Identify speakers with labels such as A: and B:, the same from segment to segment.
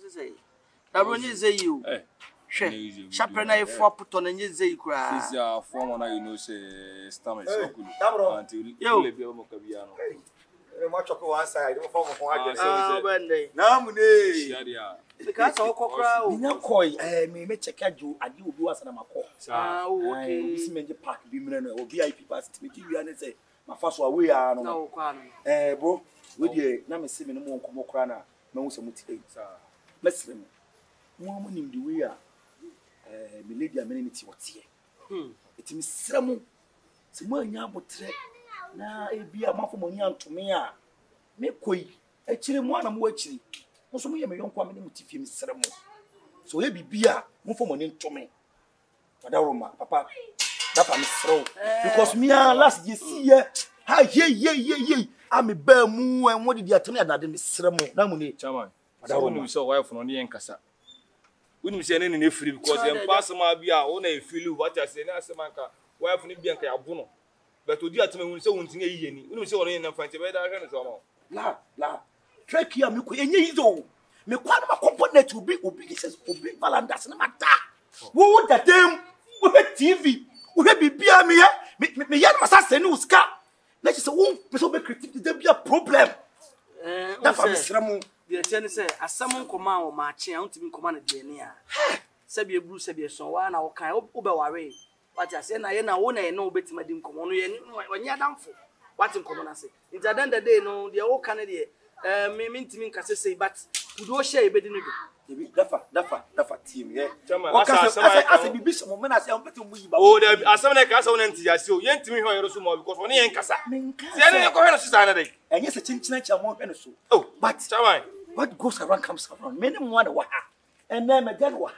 A: was say? I run you say you. Chaperna for put on and you say cry.
B: This is former, you know, say stomach. Until
A: you
B: be almost a piano.
C: Much of one side, form of one.
A: Now,
C: Because all crowd, no coy, may check out you, and you do as an amako.
A: okay.
C: This means the park, be or VIP pass to you and say, my first one, we are no, bro, with you, now me see me no more come crana, no some mutilate. Let's them. Woman in the way, milady amenity what's here. It is some yabo tre. Na be a man for money to me. Me koi, a chili one am watching. Also, me a young woman with him ceremony. So he be beer, more for money to me. Madame, papa, that I'm throw. Because me last year see ye. Hi, ye. I'm a bear moo and what did you tell me that the ceremony? Namuni, Chaman. Madame, we saw wife on the Encasa. We didn't say any free because the impossible be our own a feel what I say, Nasamanka, wife in Bianca Abuno. But to do at me, we saw one thing, we saw in a fancy weather. La, Trek here, me queen, you me quite a component to be obedience, obey Valandas and Mata. Who would that them? We had TV, we had be beer me, young assassin who's car. Let us won't be critical to be a problem. That's Ramon. The attorney said, as someone command or marching out to be commanded near. Sabia Bruce, Sabia, so one hour kind of Uber. But I said, I know better, Madame Common, when you're down for what's in common. I say, it's a done the day, no, the old Canadian. Me mean to me, say, but you do share a bit in it. Dafa team, yeah. I said, be some moment I say, I'm better. Oh, there are some like us on NTS, you ain't to me more because when you ain't Cassa. And yes, a chinch, I won't so. Oh, but what goes around comes around. Many wonder what. And then again, what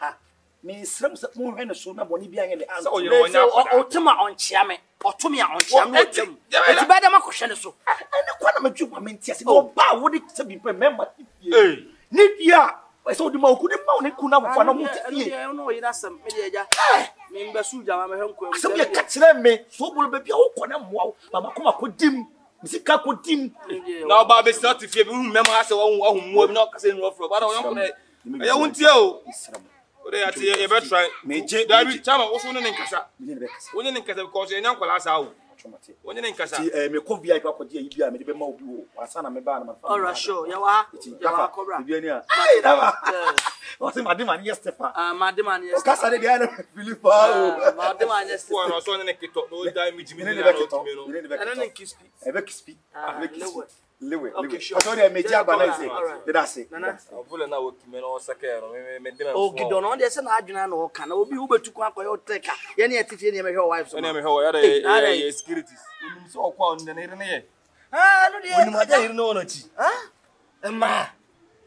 C: me srums that more and so nobody being in the answer. Oh, Tuma on Chiame, or Tumia on Chiame. It's better, my question. So, and the quantum of you, I mean, yes, oh, bow, would it be remembered? Need ya. I saw the more good amount of Kuna for no more. I know it has some media. Member Suja, I'm a home. Some catch me, so will be your corner. Mamma come up with dim. Mr. Could dim. Now, Bobby started if you remember us or not saying rough. But I won't tell. They are here, ever try. Major Chama was one in Casa. One in Casa because you're not last hour. One in Casa, me could be a couple of years, maybe more blue, or son of a banner. All right, sure, you are. What's my demand yesterday? My demand yesterday. Casa again, Philip. My demand yesterday. I was on a kit of no time, which means I don't kiss me. I speak. Okay, sure. Sorry, I made you balance. Did I say? I'm full of now. Oh, you don't know. There's an argument or can be Uber to come for your taker. Any activity in your wife. So, I'm securities. So, on the name. Ah, no,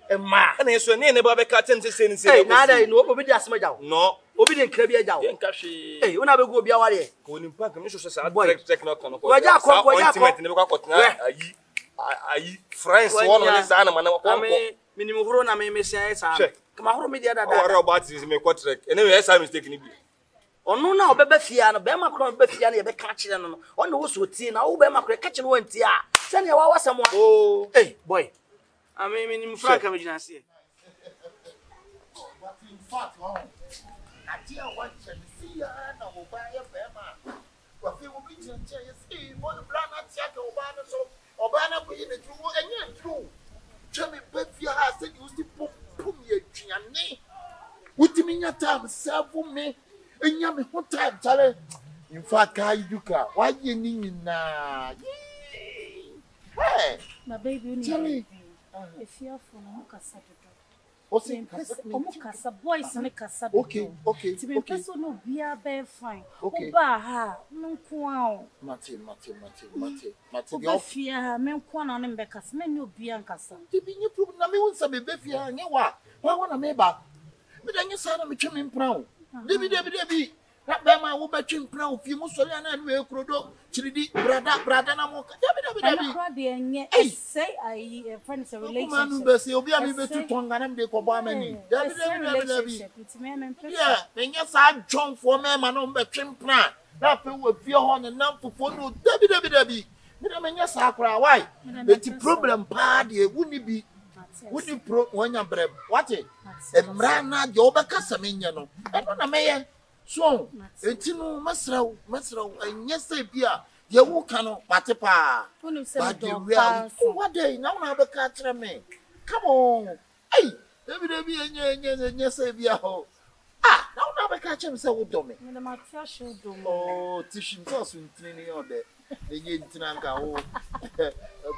C: Emma. And it's your name about the curtains. Say, neither in what will be just my down. No, obedient Crabia down. Hey, when I will go be our way. Going in park, Mrs. Boy, check not on. Ayi friends one on this animal na minimum horo na me say say come horo me dia dada ora about is me quarter anyway yes I mistake ni bi onu na obeba fia no be makro obeba fia na ye be ka kire no no onu wo so tie na wo be makro ka kire no wanti a se ne wa wasam oh hey boy I mean minimum frank am gina se but in fact oh na dia want to see ya na wo ba ye be ma wa fi wo bi je see mo bra na tia ka wo ba no so Obana put in the true and true. Chummy Bethia has said you see pum ye gianni. What do you mean your time, sir, for me? And yummy what time, Charlie? In fact, Yuka, why you need na? Hey, my baby, Charlie, if you're from Mukasa. Omukasa boys make us okay. To be person no be a bear fine. Okay. Oba ha nko Mate. Oba fia me nko na ne bekas me no bi ankasa. Ti bi nyi problem na me won sa be fia nye wa. Wa wona me ba. Me da nye sa na me twem mpran. Debi. Na be ma wo ba twem mpran fi mu sori ana no e krodo. Chiridi brada na mo. Debi. Na de enye say I friends a relationship. Manu be say obi ami be tu tonga na me de ko ba mani. Debi. Yeah, enye sa John for me ma no be twem mpran. Na pe wo fie ho ne nam fofo no debi. Me da me nya sa akra why? The problem pa de wuni bi.
D: Would you pro when you bread? What it? A brana, the overcasamiano. I don't know, Mayor. So, it's no Masro, and yesterday, you won't cannot, Patipa. But you real. What day now have a catcher me? Come on. Hey, there be and yes, ah, now never catch him so do me. Oh, Tishim sauce in training on the Tinanka. Oh,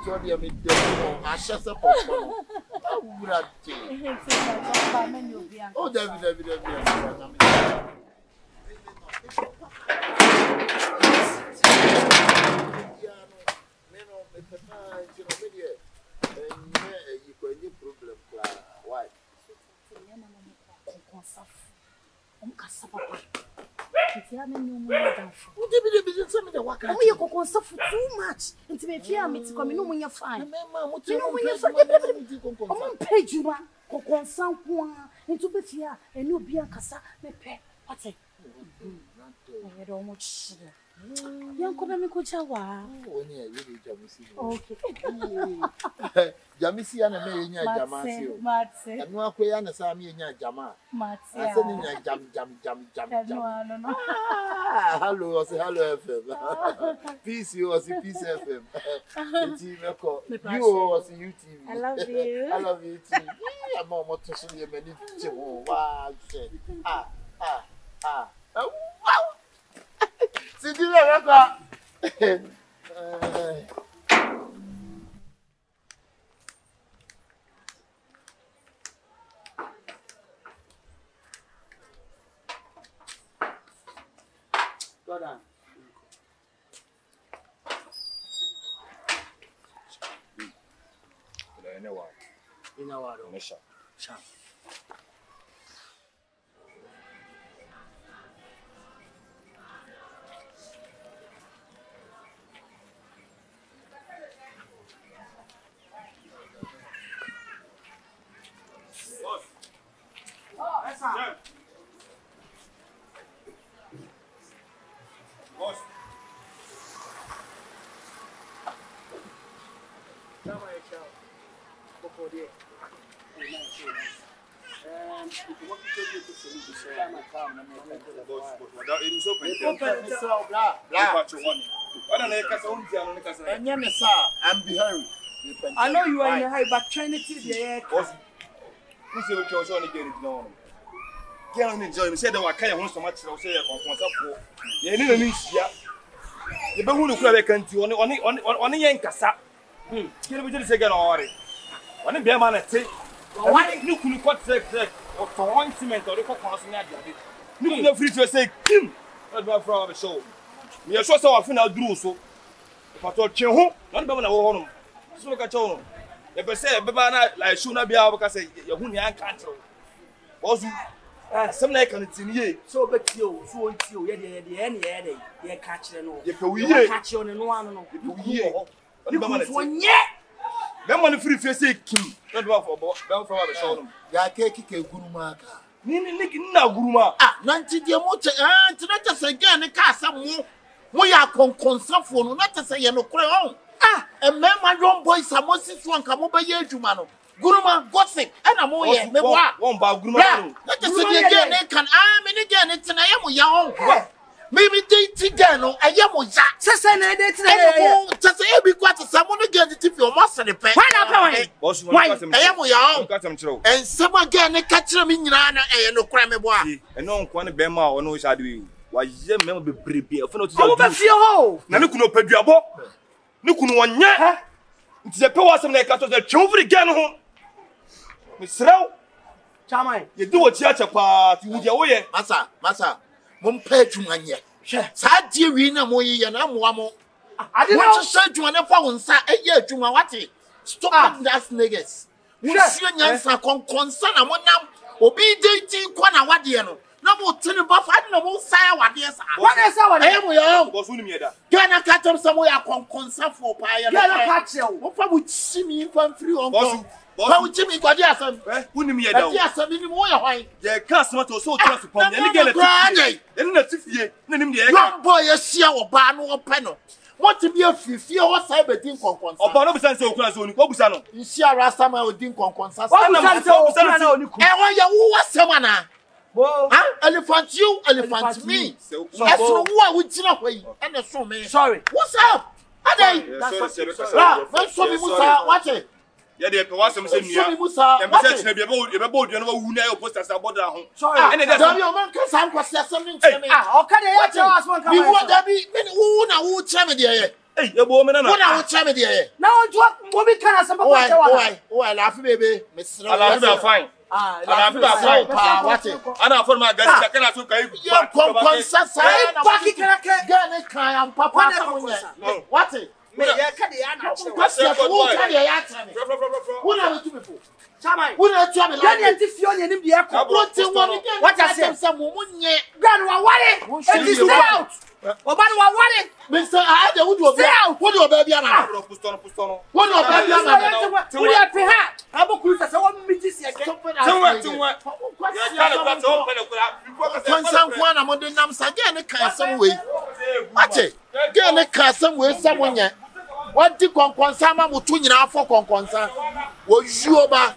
D: told you me, I shut up. Oh, David. Why?
E: Too much. Into me fear me to come in when you're fine. Page you are some into be fear and you be a cassa. What's it? I don't much. Young Kobe Kuchawa.
D: Okay. Jamisi and a million Jamasi. Matse. And no Quayana Sami and Jama. Matse. I said in jam. Hello, I say hello FM. Peace, you was a peace FM. You was a UTV.
E: I love you.
D: I love you too. I'm more to see you many. Wow. Wow. Sit in there,
A: Go down. In a while. Sharp.
B: Boss.
A: I know you are in a hurry, but Trinity, yeah.
B: Who said what you're only getting known? Can't enjoy me. Said that I can't want so much. I'll say you need a niche. The Bahulu Club country on the Yankasa. Can we just say, when be a man at take what you couldn't quite say or for one cement or the cockhouse in that. You know, free to say, Kim, not my from the show. We are so often I'll do so. If I told you, not by one. So look at you. If I say, Babana, like, should not be able to say, you're who can't control. Also, some like it's in ye. So, but you, so until the end, yeah, catch them all. You catch on and one. You one yet. Then one free face Kim, not one for Bell from the show.
D: Yakeki Gurumaka.
B: Nini now, Guruma.
D: Ah, Nanti dear Mocha, and to let us again a casa more. We are consumption, not to say no crown. Ah, a man, my own boy, some more one come over here to Mano. Guruma, gossip, and I'm more yet.
B: One by Guruma.
D: Let us say again, they can arm and again, it's an I am young. Maybe they Tigano, I am with that. Sassan, just every quarter, someone again to tip your master. Why I am young. And some again, they catch them in Rana and no crime.
B: And no one Bema or no shall do. Why, you remember prepare for not to
E: go.
B: Nanukuno Pedro. Nukunu one yet. It's a power some like the children again home. Miss Row,
A: Chamai,
B: you do a church apart with your way.
D: Massa, one pay to my year. Sad dear Rina Moy and I'm one. I didn't want to say to an phone, sir, a year to my watty. Stop that niggas. Yes, your concern, I want now. Obi dating Quana Wadiano. No more tin buff, I don't know what yes. What is our name?
B: Was who me that?
D: Can I cut them somewhere? Concern for pie?
E: Can I catch you?
D: What would see me from free on boss? What would Jimmy got yes?
B: Who me that?
D: Yes, I mean, why?
B: The customer was so trust upon the again. Then that's if you name the
D: young boy, a seal or barn or panel. What to be a fear or cyber din concon.
B: Oba no busan se okuna so ni ko busa no.
D: Nsia rasta ma odin concon sa.
A: What busan se okuna na oni ku.
D: E won ya wo semana.
A: Bo.
D: Elephant you, elephant me. So wo a wo gina hɔ yi. E na so me.
A: Sorry.
D: What's up? Adai. That's so me musa watch it.
B: Ya de pe wasem se nua.
D: So me musa.
B: Ya be se chine bia be bo duane wa wu na e poster sa border ho.
A: Sorry.
B: Ene de.
D: Dabi o man kan san kwase asem ni nkyeme.
A: O ka de ya che asman ka.
D: Bi wo dabi me wo na wo kyeme de ye.
B: Hey, e bo me na na.
D: Wo na wo kyeme de ye.
A: Na on to mo bi kan asem pa kwa che wa.
D: Why laugh baby. Mesra.
B: Ala be fine. Ala be fine.
D: Pa watch it.
B: Ana for ma gasi kana so kai.
D: Ya konkonsa sa na
A: Paki krake.
D: ga ne kan am papa ka munya. Watch it.
A: Me ya ka de ya na che wa.
D: Kwase wo ka de ya kyeme. Wo na wetu me fo.
A: Chamai.
D: Wo na tu am la.
A: Ya de nti fio ne nim de e ko.
D: Wo ti won ni
A: What I say?
D: Say mo munye.
A: Gran wa ware. It is out. Oba no wa ware.
D: Mr. I would do what do baby ana.
B: Pustono.
D: What do baby ana.
A: Wo ya pe ha. Aboku sa wo mi ji si eke.
B: Tunwa. Ya kale kwa so pele kula.
D: Konsan kwa na mo de nam sa ge ne kan sam we. Ate. Ge ne kan sam we sam nya. What di konkonsa ma mo tu nyina afọ konkonsa. Wo juo ba.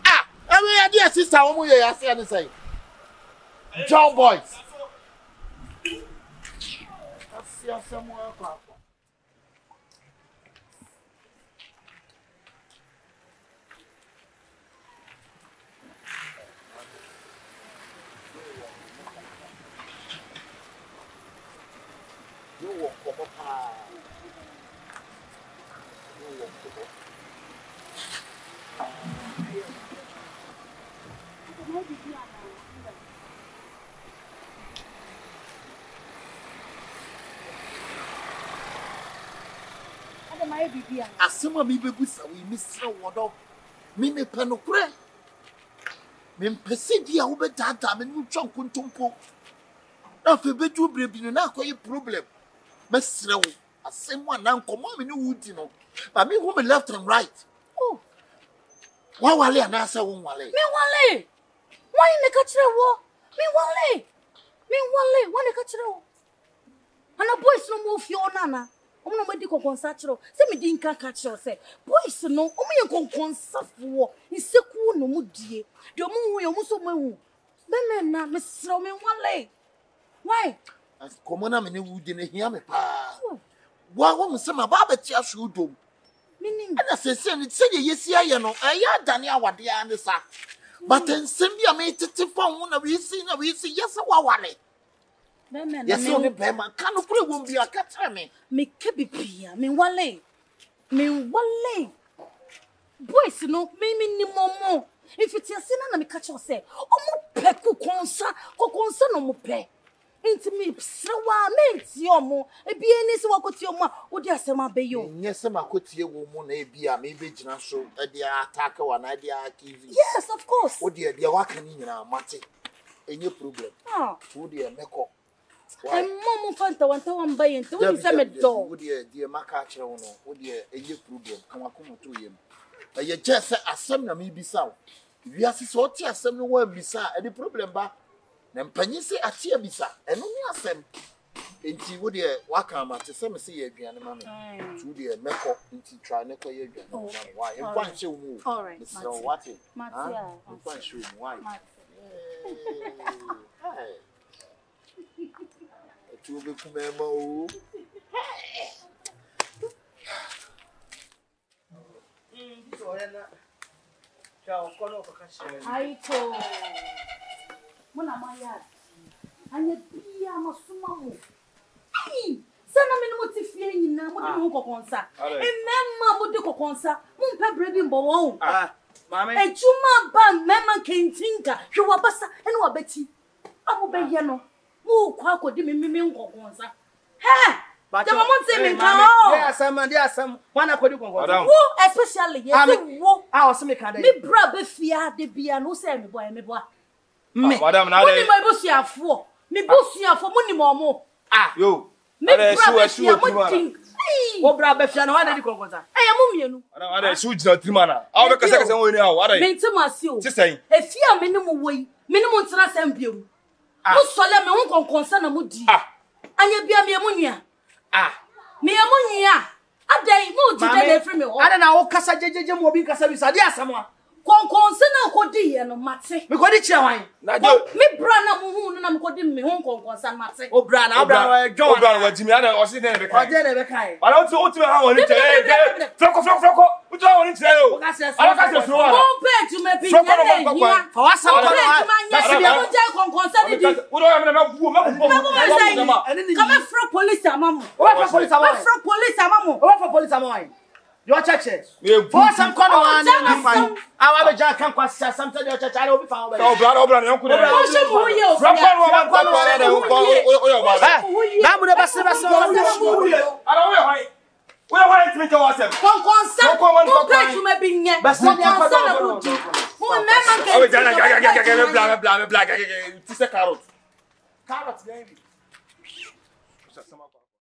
D: Ah, ewe ya dia sister wo mo ye ya se ne say. John boys. Asia mo akwa. Asema mi bebusa we misra wodo mi me penokure mi mpese dia wo betata me nu twa nkontompo na fe bedu brebi no na akoye problem mesra wo asema na nkomo me ne wudi no ba me ho me left and right oh wa wale ana asa wo wale
E: Me wale. Why ne ka kire wo? Me wale. Wa ne ka kire wo? Ana boys no mo fi onana. Omo no medi konkonsa kire wo. Se me di nka ka kire wo se. Boys no omo ye konkonsa fo. Iseku no mu die. De omo hu ye omo so mahu. Be na me sro me wale. Why?
D: as komo na me ne wudi ne hia me pa wa wo se ma ba ba ti aso dom
E: Meaning
D: ana se ne se ye yesi aye no ya dane awade ya ne sa but nsem bia me tete fa hu na we si yes wa wale yes o ne be ma kan kure wo bia ka tere
E: me ke bibia me wale boys no me ni momo if it is na me catch you say omo pe kokonsa no mo pe inti me srewa me nti omo ebi eni se wakoti omo a odi asema beyo
D: nyese makotie wo mu na ebia me begina so e dia attack wa na dia kivi
E: yes of course
D: odi e dia waka ni nyina mate enye problem odi e meko
E: mom fanta wanta wamba yente wo se me do
D: odi e dia maka kire wo no odi e enye problem kan wakomoto yem ye jese asem na me bisa wo wiase so oti asem no wa bisa e di problem ba na mpanyi se atie bisa eno ni asem enti wo de waka ma te se me se ye aduane ma me tu de meko enti try ne ko ye aduane ma me why en kwa nche wo so what it
E: Matia
D: en kwa nche wo why tu be kuma ma o
A: so yana chao kono ko kashi
E: aito muna maya anya bia masuma mo ai sana me no tifie nyina mo de kokonsa emma mo de kokonsa mo mpa brebi mbo won
A: mama
E: ejuma ba mema kentinga hwe wabasa ene wabeti abo be ye no mo kwa akodi me kokonsa he the moment say me kan
A: dia asam wana akodi kokonsa
E: wo especially yes wo
A: o se me kan
E: me bra be fia de bia no say me boy me
B: madam na dey
E: me bosuafo mo ni mo
B: yo
E: me bra su
A: wo bra be fia na wana di konkonsa
E: mo mienu
B: ada su jina trimana aw be kasa wo ni aw ada
E: me ntimasi o
B: sisen
E: efia me ni mo woi me ni mo ntira sem biemu mo sole me ho konkonsa na mo di anya bia me mo nua Me amunya. Adai mo jide dey free me ho.
A: Ada na wo kasa jejeje mo bi kasa bi sa dia asamo.
E: Konkonse na kodi ye no mate.
A: Me kodi chia wan.
E: Me bra na mo hu na me kodi me hu konkonse mate.
A: O bra na John.
B: O bra wa jimi ana o si den be kai.
A: O den be kai.
B: Ala o ti ha woni che. Froko. O ti ha woni che o. Ala ka se so ala.
E: Mo pe tu me bi ye.
A: Fa wa sa ko na.
E: Na si ya mo je konkonse ni di.
B: O do ya me na bu me
E: Come from police amamu.
A: O fa police amamu.
E: From police amamu.
A: O fa police amamu. Your church. For some corner one and fine. I will just come quite something your church. I will be found.
B: Oh, brother, you could have. From
A: now, the best of us. I don't know. We are going to make ourselves.
E: You may be here. But some
B: carrot.